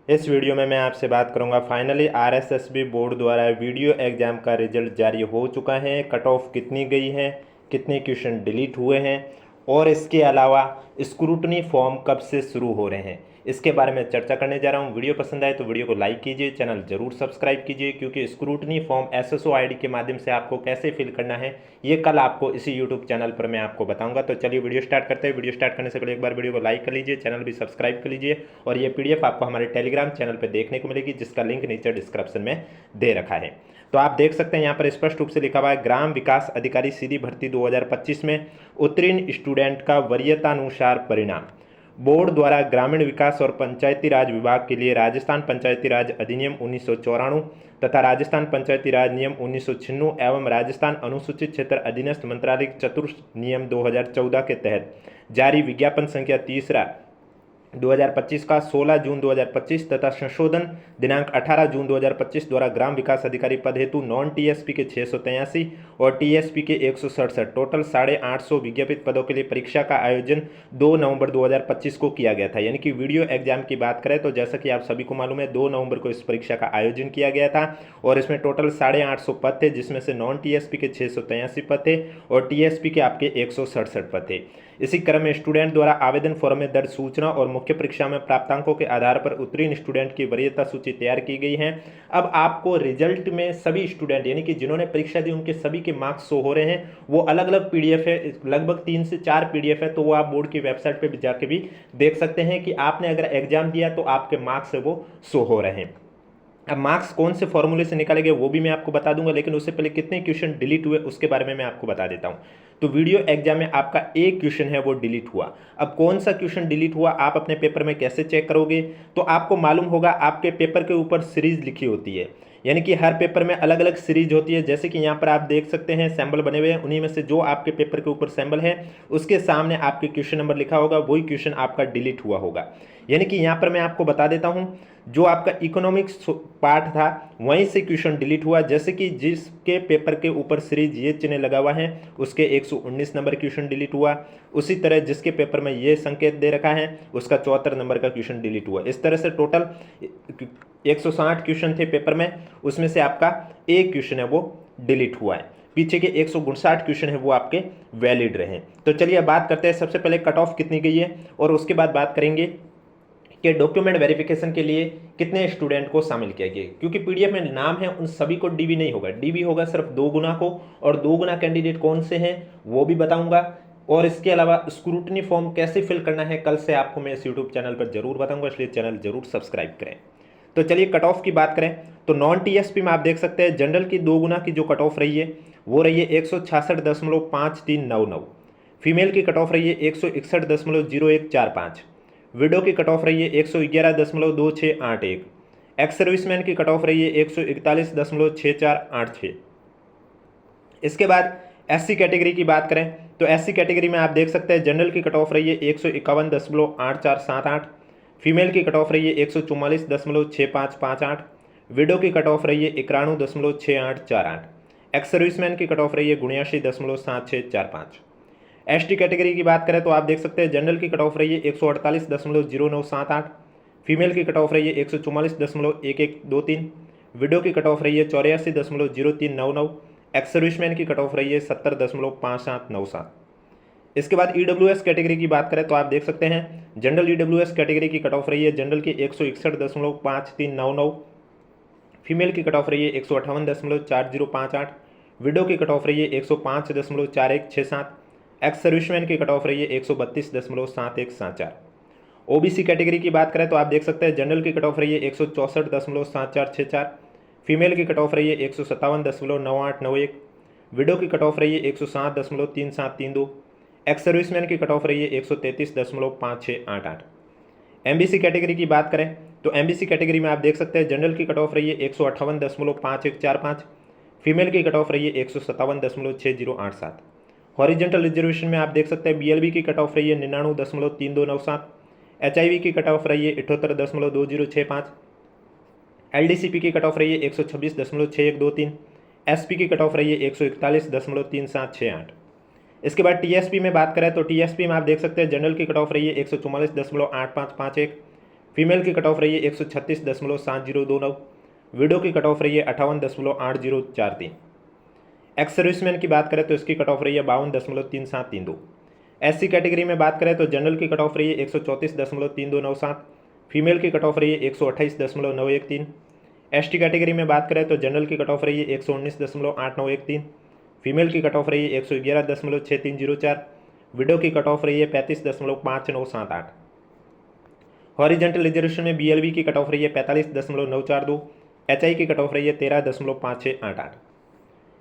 इस वीडियो में मैं आपसे बात करूंगा फाइनली आरएसएसबी बोर्ड द्वारा वीडियो एग्जाम का रिजल्ट जारी हो चुका है। कट ऑफ कितनी गई है, कितने क्वेश्चन डिलीट हुए हैं और इसके अलावा स्क्रूटनी फॉर्म कब से शुरू हो रहे हैं, इसके बारे में चर्चा करने जा रहा हूं। वीडियो पसंद आए तो वीडियो को लाइक कीजिए, चैनल जरूर सब्सक्राइब कीजिए, क्योंकि स्क्रूटनी फॉर्म एसएसओ आईडी के माध्यम से आपको कैसे फिल करना है ये कल आपको इसी यूट्यूब चैनल पर मैं आपको बताऊंगा। तो चलिए वीडियो स्टार्ट करते हैं। वीडियो स्टार्ट करने से पहले एक बार वीडियो को लाइक कर लीजिए, चैनल भी सब्सक्राइब कर लीजिए और ये पीडीएफ आपको हमारे टेलीग्राम चैनल पर देखने को मिलेगी, जिसका लिंक नीचे डिस्क्रिप्शन में दे रखा है। तो आप देख सकते हैं यहाँ पर स्पष्ट रूप से लिखा हुआ है, ग्राम विकास अधिकारी सीधी भर्ती 2025 में उत्तीर्ण स्टूडेंट का वरीयतानुसार परिणाम। बोर्ड द्वारा ग्रामीण विकास और पंचायती राज विभाग के लिए राजस्थान पंचायती राज अधिनियम 1994 तथा राजस्थान पंचायती राज नियम 1996 एवं राजस्थान अनुसूचित क्षेत्र अधीनस्थ मंत्रालय चतुर्थ नियम 2014 के तहत जारी विज्ञापन संख्या 2025 का 16 जून 2025 तथा संशोधन दिनांक 18 जून 2025 द्वारा ग्राम विकास अधिकारी पद हेतु नॉन टीएसपी के 683 और टीएसपी के 167 टोटल 850 विज्ञापित पदों के लिए परीक्षा का आयोजन 2 नवंबर 2025 को किया गया था। यानी कि वीडियो एग्जाम की बात करें तो जैसा कि आप सभी को मालूम है 2 नवंबर को इस परीक्षा का आयोजन किया गया था और इसमें टोटल 850 पद थे, जिसमें से नॉन टीएसपी के 683 पद थे और टीएसपी के आपके 167 पद थे। इसी क्रम में स्टूडेंट द्वारा आवेदन फॉर्म में दर्ज सूचना और मुख्य परीक्षा में प्राप्तांकों के आधार पर उत्तीर्ण स्टूडेंट की वरीयता सूची तैयार की गई है। अब आपको रिजल्ट में सभी स्टूडेंट यानी कि जिन्होंने परीक्षा दी उनके सभी के मार्क्स शो हो रहे हैं। वो अलग अलग पीडीएफ है, लगभग 3 से 4 पीडीएफ है, तो वो आप बोर्ड की वेबसाइट पर जाके भी देख सकते हैं कि आपने अगर एग्जाम दिया तो आपके मार्क्स है वो शो हो रहे हैं। अब मार्क्स कौन से फॉर्मूले से निकाले गए वो भी मैं आपको बता दूंगा, लेकिन उससे पहले कितने क्वेश्चन डिलीट हुए उसके बारे में मैं आपको बता देता हूं। तो वीडियो एग्जाम में आपका एक क्वेश्चन है वो डिलीट हुआ। अब कौन सा क्वेश्चन डिलीट हुआ आप अपने पेपर में कैसे चेक करोगे, तो आपको मालूम होगा आपके पेपर के ऊपर सीरीज लिखी होती है, यानी कि हर पेपर में अलग अलग सीरीज होती है। जैसे कि यहाँ पर आप देख सकते हैं सैंपल बने हुए हैं, उन्हीं में से जो आपके पेपर के ऊपर सैंपल है उसके सामने आपके क्वेश्चन नंबर लिखा होगा, वही क्वेश्चन आपका डिलीट हुआ होगा। यानी कि यहाँ पर मैं आपको बता देता हूँ, जो आपका इकोनॉमिक्स पार्ट था वहीं से क्वेश्चन डिलीट हुआ। जैसे कि जिसके पेपर के ऊपर सीरीज ये चिन्ह लगा हुआ है उसके 119 नंबर क्वेश्चन डिलीट हुआ, उसी तरह जिसके पेपर में ये संकेत दे रखा है उसका 74 नंबर का क्वेश्चन डिलीट हुआ। इस तरह से टोटल 160 क्वेश्चन थे पेपर में, उसमें से आपका एक क्वेश्चन है वो डिलीट हुआ है, पीछे के 159 क्वेश्चन है वो आपके वैलिड रहे। तो चलिए अब बात करते हैं सबसे पहले कट ऑफ कितनी गई है और उसके बाद बात करेंगे कि डॉक्यूमेंट वेरिफिकेशन के लिए कितने स्टूडेंट को शामिल किया गया। क्योंकि पीडीएफ में नाम है उन सभी को डीबी नहीं होगा, डीबी होगा सिर्फ 2 गुना को, और 2 गुना कैंडिडेट कौन से हैं वो भी बताऊंगा। और इसके अलावा स्क्रूटनी फॉर्म कैसे फिल करना है कल से आपको मैं इस यूट्यूब चैनल पर जरूर बताऊंगा, इसलिए चैनल जरूर सब्सक्राइब करें। तो चलिए कट ऑफ की बात करें तो नॉन टीएसपी में आप देख सकते हैं जनरल की 2 गुना की जो कट ऑफ रही है वो रही है 166.5399, फीमेल की कट ऑफ रही है 161.0145, विडो की कट ऑफ रही है 111.2681, एक्स सर्विसमैन की कट ऑफ रही है 141.6486। इसके बाद एससी कैटेगरी की बात करें तो एससी कैटेगरी में आप देख सकते हैं जनरल की कट ऑफ रही है 151.8478, फीमेल की कट ऑफ रही है 144.6558, विडो की कट ऑफ रही है 91.6848, एक्स सर्विसमैन की कट ऑफ रही है 79.7645। एसटी कैटेगरी की बात करें तो आप देख सकते हैं जनरल की कट ऑफ रही है 148.0978, फीमेल की कट ऑफ रही है 144.1123, विडो की कट ऑफ रही है 84.0399, एक्स सर्विसमैन की कट ऑफ रही है 70.5797। इसके बाद ईडब्ल्यूएस कैटेगरी की बात करें तो आप देख सकते हैं जनरल ईडब्ल्यूएस कैटेगरी की कट ऑफ रही है जनरल की 161.5399, फीमेल की कट ऑफ रही है 158.4058, विडो की कट ऑफ रही है 105.4167, एक्स सर्विसमैन की कट ऑफ रही है 132.7174। ओबीसी कैटेगरी की बात करें तो आप देख सकते हैं जनरल की कट ऑफ रही है 164.7464, फीमेल की कट ऑफ रही है 157.9891, विडो की कट ऑफ रही है 107.3732, एक्स सर्विसमैन की कट ऑफ रही है 133.5688। एमबीसी कैटेगरी की बात करें तो एमबीसी कैटेगरी में आप देख सकते हैं जनरल की कट ऑफ रही है 158.5145, फीमेल की कट ऑफ रही है 157.6087। हॉरिजेंटल रिजर्वेशन में आप देख सकते हैं बीएलबी की कट ऑफ रही है 99.3297, एचआईवी की कट ऑफ रही है 78.2065, एलडीसीपी की कट ऑफ रही है 126.6123, एसपी की कट ऑफ रही है 141.3768। इसके बाद टीएसपी में बात करें तो टीएसपी में आप देख सकते हैं जनरल की कट ऑफ रही है 144.8551, फीमेल की कट ऑफ रही है 136.7029, विडो की कट ऑफ रही है 58.8043। एक्स सर्विसमैन की बात करें तो इसकी कट ऑफ रही है 52.3732। एससी कैटेगरी में बात करें तो जनरल की कट ऑफ रही है 134.3297, फीमेल की कट ऑफ रही है 128.913। एसटी कैटेगरी में बात करें तो जनरल की कट ऑफ रही है 119.8913, फीमेल की कट ऑफ रही है 111.6304, विडो की कट ऑफ रही है 35.5978। हॉरिजेंटल रिजर्वेशन में बीएलबी की कट ऑफ रही है 45.942, एचआई की कट ऑफ रही है 13.5688।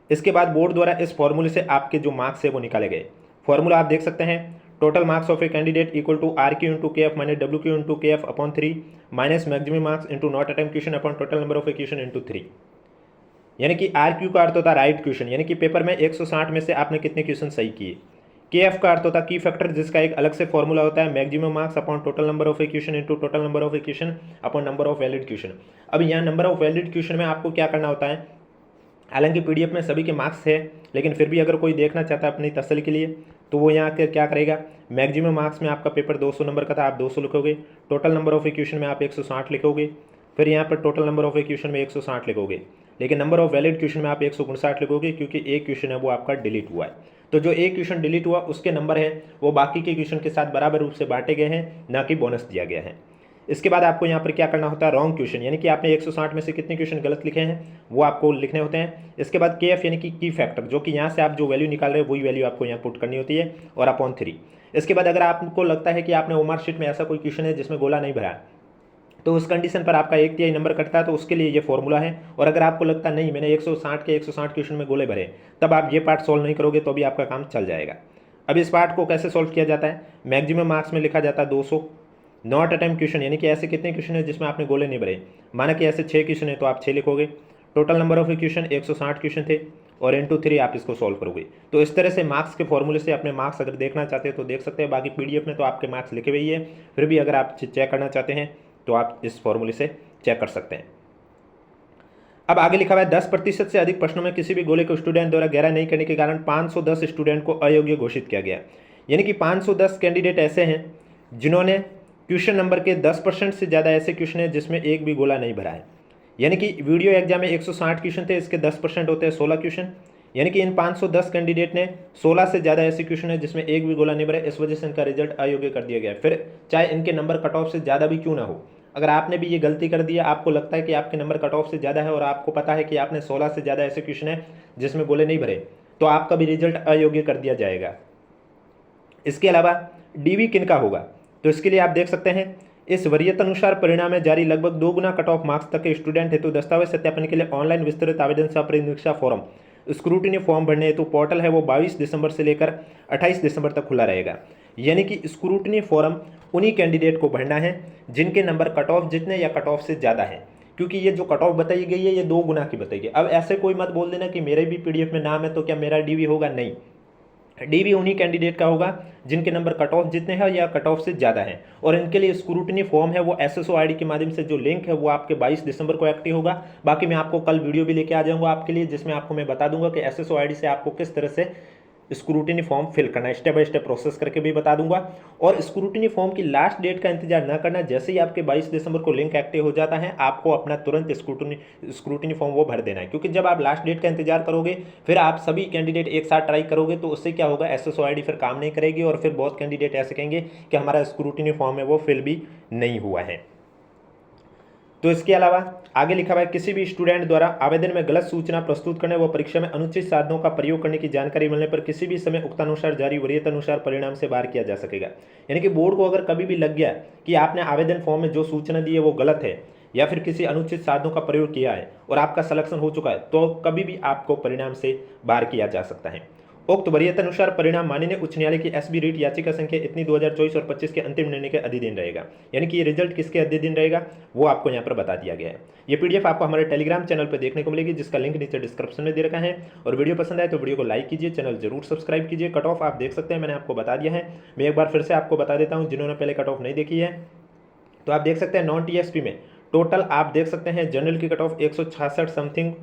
इसके बाद बोर्ड द्वारा इस फॉर्मूले से आपके जो मार्क्स है वो निकाले गए। फॉर्मूला आप देख सकते हैं, total marks of a candidate equal to R Q into K F minus W Q into K F upon 3 minus maximum marks into not attempt question upon total number of a question into 3। यानी कि are Q का अर्थ होता है right question, यानी कि paper में 160 में से आपने कितने क्वेश्चन सही किए। के एफ का अर्थ होता है की फैक्टर, जिसका एक अलग से फॉर्मूला होता है maximum marks upon total number of a question into total number of a question upon number of valid question. अब यहाँ नंबर ऑफ वैलिड क्वेश्चन में आपको क्या करना होता है, हालांकि पीडीएफ में सभी के मार्क्स है, लेकिन फिर भी अगर कोई देखना चाहता है अपनी तसल्ली के लिए तो वो यहाँ के क्या करेगा, मैक्सिमम मार्क्स में आपका पेपर 200 नंबर का था, आप 200 लिखोगे, टोटल नंबर ऑफ इक्वेशन में आप 160 लिखोगे, फिर यहाँ पर टोटल नंबर ऑफ इक्वेशन में 160 लिखोगे, लेकिन नंबर ऑफ वैलिड क्वेश्चन में आप 159 लिखोगे क्योंकि एक क्वेश्चन है वो आपका डिलीट हुआ है। तो जो एक क्वेश्चन डिलीट हुआ उसके नंबर है वो बाकी के क्वेश्चन के साथ बराबर रूप से बांटे गए हैं, ना कि बोनस दिया गया है। इसके बाद आपको यहाँ पर क्या करना होता है, रॉन्ग क्वेश्चन, यानी कि आपने 160 में से कितने क्वेश्चन गलत लिखे हैं वो आपको लिखने होते हैं। इसके बाद के एफ यानी कि की फैक्टर, जो कि यहाँ से आप जो वैल्यू निकाल रहे हैं वही वैल्यू आपको यहाँ पुट करनी होती है, और अपॉन 3। इसके बाद अगर आपको लगता है कि आपने ओमार शीट में ऐसा कोई क्वेश्चन है जिसमें गोला नहीं भरा तो उस कंडीशन पर आपका 1/3 नंबर कटता है, तो उसके लिए ये फॉर्मूला है। और अगर आपको लगता नहीं मैंने 160 के 160 क्वेश्चन में गोले भरे, तब आप ये पार्ट सॉल्व नहीं करोगे तो भी आपका काम चल जाएगा। अब इस पार्ट को कैसे सॉल्व किया जाता है, मैक्सिमम मार्क्स में लिखा जाता है 200, नॉट अटेम्प्ट क्वेश्चन यानी कि ऐसे कितने क्वेश्चन है जिसमें आपने गोले नहीं भरे, माना कि ऐसे 6 क्वेश्चन है तो आप 6 लिखोगे, total number of question 160 question थे और इंटू 3 आप इसको सॉल्व करोगे। तो इस तरह से मार्क्स के फॉर्मूले से अपने मार्क्स अगर देखना चाहते हैं तो देख सकते हैं, बाकी पीडीएफ में तो आपके मार्क्स लिखे हुए ही है, फिर भी अगर आप चेक करना चाहते हैं तो आप इस फॉर्मूले से चेक कर सकते हैं। अब आगे लिखा हुआ है 10% से अधिक प्रश्नों में किसी भी गोले को स्टूडेंट द्वारा गहरा नहीं करने के कारण 510 स्टूडेंट को अयोग्य घोषित किया गया। यानी कि 510 कैंडिडेट ऐसे हैं जिन्होंने क्वेश्चन नंबर के 10% से ज़्यादा ऐसे क्वेश्चन है जिसमें एक भी गोला नहीं भरा है। यानी कि वीडियो एग्जाम में 160 क्वेश्चन थे, इसके 10% होते हैं 16 क्वेश्चन, यानी कि इन 510 कैंडिडेट ने 16 से ज़्यादा ऐसे क्वेश्चन है जिसमें एक भी गोला नहीं भरा, इस वजह से इनका रिजल्ट अयोग्य कर दिया गया। फिर चाहे इनके नंबर कट ऑफ से ज़्यादा भी क्यों ना हो, अगर आपने भी ये गलती कर दिया, आपको लगता है कि आपके नंबर कट ऑफ से ज़्यादा है और आपको पता है कि आपने 16 से ज़्यादा ऐसे क्वेश्चन है जिसमें गोले नहीं भरे, तो आपका भी रिजल्ट अयोग्य कर दिया जाएगा। इसके अलावा डीवी किनका होगा, तो इसके लिए आप देख सकते हैं इस वरीयतानुसार परिणाम में जारी लगभग 2 गुना कट ऑफ मार्क्स तक के स्टूडेंट हेतु दस्तावेज सत्यापन के लिए ऑनलाइन विस्तृत आवेदन सह परीक्षा फॉर्म स्क्रूटिनी फॉर्म भरने हेतु पोर्टल है वो 22 दिसंबर से लेकर 28 दिसंबर तक खुला रहेगा। यानी कि स्क्रूटिनी फॉर्म उन्हीं कैंडिडेट को भरना है जिनके नंबर कट ऑफ जितने या कट ऑफ से ज़्यादा है, क्योंकि ये जो कट ऑफ बताई गई है ये 2 गुना की बताई गई। अब ऐसे कोई मत बोल देना कि मेरे भी पीडीएफ में नाम है तो क्या मेरा डीवी होगा, नहीं, डीवी उन्हीं कैंडिडेट का होगा जिनके नंबर कट ऑफ जितने हैं या कट ऑफ से ज़्यादा है। और इनके लिए स्क्रूटनी फॉर्म है वो एसएसओ आईडी के माध्यम से जो लिंक है वो आपके 22 दिसंबर को एक्टिव होगा। बाकी मैं आपको कल वीडियो भी लेके आ जाऊंगा आपके लिए, जिसमें आपको मैं बता दूंगा कि एसएसओ आईडी से आपको किस तरह से स्क्रूटिनी फॉर्म फिल करना है, स्टेप बाय स्टेप प्रोसेस करके भी बता दूंगा। और स्क्रूटिनी फॉर्म की लास्ट डेट का इंतजार ना करना, जैसे ही आपके 22 दिसंबर को लिंक एक्टिव हो जाता है आपको अपना तुरंत स्क्रूटिनी फॉर्म वो भर देना है, क्योंकि जब आप लास्ट डेट का इंतजार करोगे फिर आप सभी कैंडिडेट एक साथ ट्राई करोगे तो उससे क्या होगा, एसएसओ आईडी फिर काम नहीं करेगी और फिर बहुत कैंडिडेट ऐसे कहेंगे कि हमारा स्क्रूटिनी फॉर्म है वो फिल भी नहीं हुआ है। तो इसके अलावा आगे लिखा हुआ है किसी भी स्टूडेंट द्वारा आवेदन में गलत सूचना प्रस्तुत करने व परीक्षा में अनुचित साधनों का प्रयोग करने की जानकारी मिलने पर किसी भी समय उक्तानुसार जारी वरीयतानुसार परिणाम से बाहर किया जा सकेगा। यानी कि बोर्ड को अगर कभी भी लग गया कि आपने आवेदन फॉर्म में जो सूचना दी है वो गलत है या फिर किसी अनुचित साधनों का प्रयोग किया है और आपका सिलेक्शन हो चुका है, तो कभी भी आपको परिणाम से बाहर किया जा सकता है। उक्त वरीयतानुसार परिणाम माननीय उच्च न्यायालय की एसबी रीट याचिका संख्या इतनी 2024 और 25 के अंतिम निर्णय के अधीन रहेगा। यानी कि ये रिजल्ट किसके अधीन रहेगा वो आपको यहाँ पर बता दिया गया है। ये पीडीएफ आपको हमारे टेलीग्राम चैनल पर देखने को मिलेगी, जिसका लिंक नीचे डिस्क्रिप्शन में दे रखा है। और वीडियो पसंद आए तो वीडियो को लाइक कीजिए, चैनल जरूर सब्सक्राइब कीजिए। कट ऑफ आप देख सकते हैं, मैंने आपको बता दिया है, मैं एक बार फिर से आपको बता देता हूँ जिन्होंने पहले कट ऑफ नहीं देखी है। तो आप देख सकते हैं नॉन टीएसपी में टोटल आप देख सकते हैं जनरल की कट ऑफ 166 समथिंग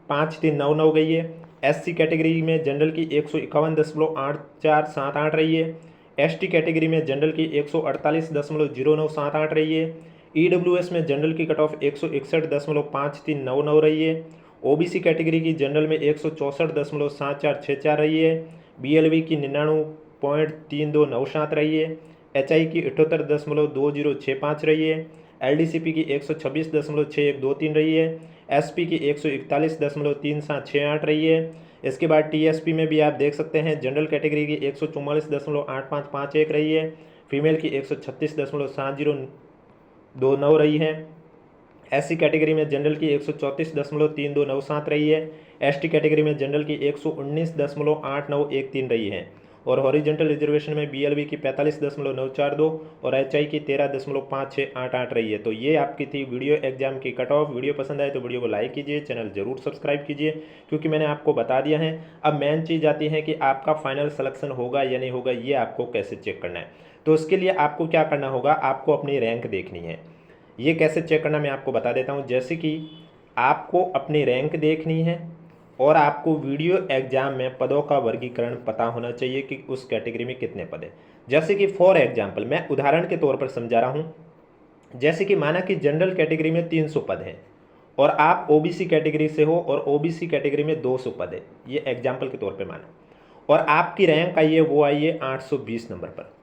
5399 गई है। एससी कैटेगरी में जनरल की 151.8478 रही है। एसटी कैटेगरी में जनरल की 148.0978 रही है। ईडब्ल्यूएस में जनरल की कट ऑफ 161.5399 रही है। ओबीसी कैटेगरी की जनरल में 164.7464 रही है। बीएलबी की 99.3297 रही है। एचआई की 78.2065 रही है। एलडीसीपी की 126.6123 रही है। एसपी की 141.3768 रही है। इसके बाद टीएसपी में भी आप देख सकते हैं जनरल कैटेगरी की 144.8551 रही है। फीमेल की 136.7029 रही है। एससी कैटेगरी में जनरल की 134.3297 रही है। एसटी कैटेगरी में जनरल की 119.8913 रही है। और हॉरिजेंटल रिजर्वेशन में बीएलबी की 45.942 और एचआई की 13.5688 रही है। तो ये आपकी थी वीडियो एग्जाम की कट ऑफ। वीडियो पसंद आए तो वीडियो को लाइक कीजिए, चैनल जरूर सब्सक्राइब कीजिए, क्योंकि मैंने आपको बता दिया है। अब मेन चीज़ आती है कि आपका फाइनल सिलेक्शन होगा या नहीं होगा, ये आपको कैसे चेक करना है। तो उसके लिए आपको क्या करना होगा, आपको अपनी रैंक देखनी है। ये कैसे चेक करना मैं आपको बता देता हूँ। जैसे कि आपको अपनी रैंक देखनी है और आपको वीडियो एग्जाम में पदों का वर्गीकरण पता होना चाहिए कि उस कैटेगरी में कितने पद हैं। जैसे कि फॉर एग्जाम्पल मैं उदाहरण के तौर पर समझा रहा हूँ। जैसे कि माना कि जनरल कैटेगरी में 300 पद हैं और आप ओबीसी कैटेगरी से हो और ओबीसी कैटेगरी में 200 पद है, ये एग्जाम्पल के तौर पर माना, और आपकी रैंक आई है वो आई है 820 नंबर पर।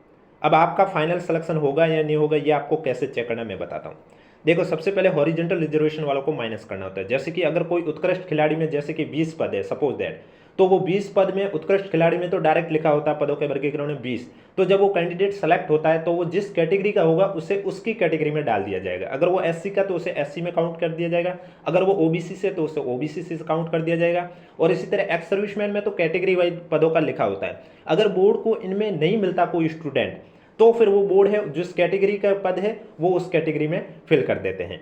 अब आपका फाइनल सिलेक्शन होगा या नहीं होगा, ये आपको कैसे चेक करना मैं बताता हूँ। देखो, सबसे पहले हॉरिजेंटल रिजर्वेशन वालों को माइनस करना होता है। जैसे कि अगर कोई उत्कृष्ट खिलाड़ी में जैसे कि 20 पद है सपोज दैट, तो वो 20 पद में उत्कृष्ट खिलाड़ी में तो डायरेक्ट लिखा होता है पदों के वर्गीकरण में 20। तो जब वो कैंडिडेट सेलेक्ट होता है तो वो जिस कैटेगरी का होगा उसे उसकी कैटेगरी में डाल दिया जाएगा। अगर वो एससी का तो उसे एससी में काउंट कर दिया जाएगा, अगर वो ओबीसी से तो उसे ओबीसी से काउंट कर दिया जाएगा। और इसी तरह एक्स सर्विसमैन में तो कैटेगरी वाइज पदों का लिखा होता है। अगर बोर्ड को इनमें नहीं मिलता कोई स्टूडेंट, तो फिर वो बोर्ड है जिस कैटेगरी का पद है वो उस कैटेगरी में फिल कर देते हैं।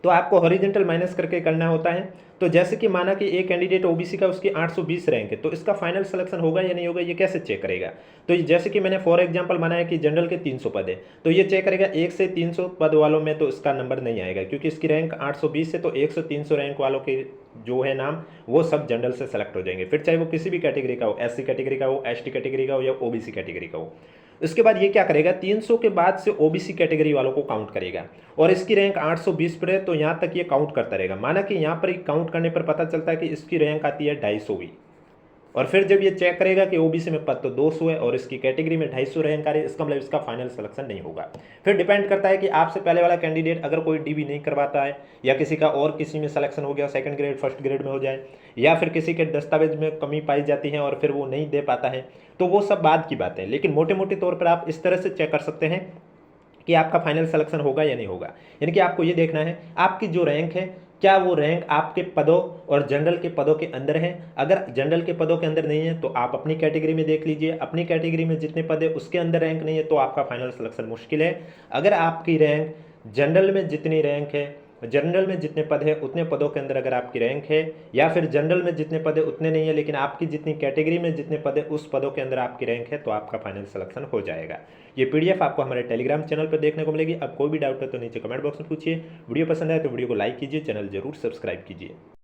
तो आपको हॉरिजेंटल माइनस करके करना होता है। तो जैसे कि माना कि एक कैंडिडेट ओबीसी का उसकी 820 रैंक है, तो इसका फाइनल सिलेक्शन होगा या नहीं होगा, ये कैसे चेक करेगा। तो जैसे कि मैंने फॉर एग्जांपल माना है कि जनरल के 300 पद है, तो ये चेक करेगा 1 से 300 पद वालों में तो इसका नंबर नहीं आएगा, क्योंकि इसकी रैंक 820 है। तो 1 से 300 रैंक वालों के जो है नाम वो सब जनरल से सेलेक्ट हो जाएंगे, फिर चाहे वो किसी भी कैटेगरी का हो, एससी कैटेगरी का हो, एसटी कैटेगरी का हो या ओबीसी कैटेगरी का हो। इसके बाद ये क्या करेगा, 300 के बाद से ओबीसी कैटेगरी वालों को काउंट करेगा और इसकी रैंक 820 पर है तो यहाँ तक ये काउंट करता रहेगा। माना कि यहाँ पर काउंट करने पर पता चलता है कि इसकी रैंक आती है 250वीं, और फिर जब ये चेक करेगा कि ओबीसी में पद तो 200 है और इसकी कैटेगरी में 250 रैंक आ रही है, इसका मतलब इसका फाइनल सिलेक्शन नहीं होगा। फिर डिपेंड करता है कि आपसे पहले वाला कैंडिडेट अगर कोई डीबी नहीं करवाता है या किसी का और किसी में सिलेक्शन हो गया, सेकंड ग्रेड फर्स्ट ग्रेड में हो जाए, या फिर किसी के दस्तावेज में कमी पाई जाती है और फिर वो नहीं दे पाता है, तो वो सब बाद की बात है। लेकिन मोटे मोटे तौर पर आप इस तरह से चेक कर सकते हैं कि आपका फाइनल सिलेक्शन होगा या नहीं होगा। यानी कि आपको ये देखना है आपकी जो रैंक है, क्या वो रैंक आपके पदों और जनरल के पदों के अंदर है। अगर जनरल के पदों के अंदर नहीं है तो आप अपनी कैटेगरी में देख लीजिए, अपनी कैटेगरी में जितने पद है उसके अंदर रैंक नहीं है तो आपका फाइनल सिलेक्शन मुश्किल है। अगर आपकी रैंक जनरल में जितनी रैंक है, जनरल में जितने पद है उतने पदों के अंदर अगर आपकी रैंक है, या फिर जनरल में जितने पद है उतने नहीं है लेकिन आपकी जितनी कैटेगरी में जितने पद है उस पदों के अंदर आपकी रैंक है, तो आपका फाइनल सिलेक्शन हो जाएगा। ये पीडीएफ आपको हमारे टेलीग्राम चैनल पर देखने को मिलेगी। अब कोई भी डाउट है तो नीचे कमेंट बॉक्स में पूछिए। वीडियो पसंद आए तो वीडियो को लाइक कीजिए, चैनल जरूर सब्सक्राइब कीजिए।